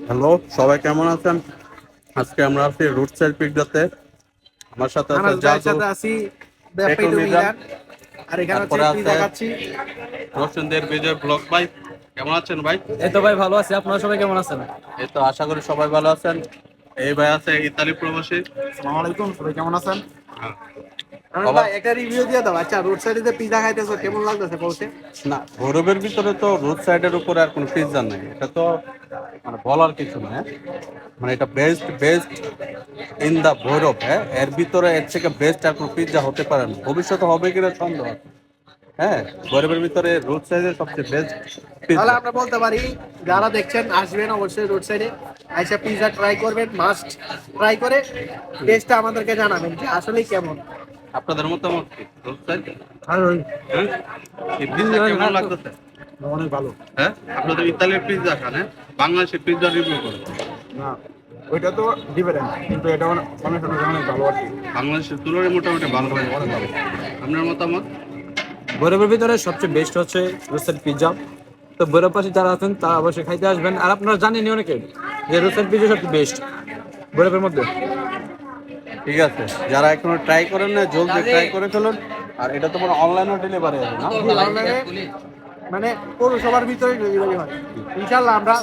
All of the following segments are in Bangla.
হ্যালো, সবাই কেমন আছেন? আজকে আমরা আছি রুট সাইড পিৎজাতে। আমার সাথে আছে আনাস ভাইয়ের জাদু, সাথে আছি পেট্রো পেটু মিজান, মিলান। আর এখানে হচ্ছে তারপরে আছে পিজা খাচ্ছি। রোশনদের বিজয় ব্লক। ভাই কেমন আছেন ভাই? এই তো ভাই ভালো আছি। আপনারা সবাই কেমন আছেন? এই তো আশা করি সবাই ভালো আছেন। এই ভাই আছে ইতালি প্রবাসী। আসসালামু আলাইকুম, সবাই কেমন আছেন? হ্যাঁ, আনাস সবাই ভাই একটা রিভিউ দিয়ে দাও। আচ্ছা, রোড সাইডে যে পিজা খাইতেছো কেমন লাগতেছে বলতে? না, ভৈরবের ভিতরে তো রোড সাইডের উপরে আর কোনো পিৎজা নাই, এটা তো মানে বলার কিছু না, হ্যাঁ? মানে এটা best best in the Bhairab. হ্যাঁ, এর ভিতরে এর থেকে বেস্ট আর কোনো পিৎজা হতে পারে না, ভবিষ্যতে হবে কিনা সন্দেহ আছে। হ্যাঁ, ভৈরবের ভিতরে রোড সাইডের সবচেয়ে বেস্ট তাহলে পিৎজা। আমরা বলতে পারি যারা দেখছেন আসবেন অবশ্যই রোড সাইডে আইসা পিজা ট্রাই করবেন, মাস্ট ট্রাই করে টেস্টটা আমাদেরকে জানাবেন যে আসলেই কেমন। আপনাদের মতামত কি রোড সাইড? আর হ্যাঁ, এই পিৎজা কেমন লাগতেছে? অনেক ভালো। হ্যাঁ, আপনাদের ইতালির পিৎজা খান, হ্যাঁ? বাংলাদেশের পিৎজা রিভিউ করুন। না, ওইটা তো ডিফারেন্ট, কিন্তু এটা অনেক অনেক অনেক ভালো আর কি। বাংলাদেশের তুলনায় মোটামুটি ভালো হয়, অনেক ভালো। আপনার মতামত? ভৈরবের ভিতরে সবচেয়ে বেস্ট হচ্ছে রোস্টেড পিৎজা। তো ভৈরব পাশে যারা আছেন তারা অবশ্যই খাইতে আসবেন। আর আপনারা জানেনই অনেকে যে রোস্টেড পিৎজা সবচেয়ে বেস্ট ভৈরবের মধ্যে। ঠিক আছে, যারা এখনো ট্রাই করেন না জলদি ট্রাই করে ফেলুন। আর এটা তো মানে অনলাইনেও ডেলিভারি আছে না? অনলাইনে মানে পৌরসভার ভিতরে ডেলিভারি হয়। ইনশাল্লাহ আমরা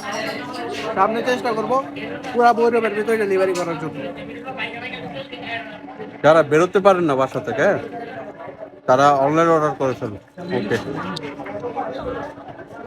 সামনে চেষ্টা করব পুরা ভৈরবের ভিতরে ডেলিভারি করার জন্য। যারা বেরোতে পারেন না বাসা থেকে, হ্যাঁ, তারা অনলাইন অর্ডার করে ফেলুন। ওকে।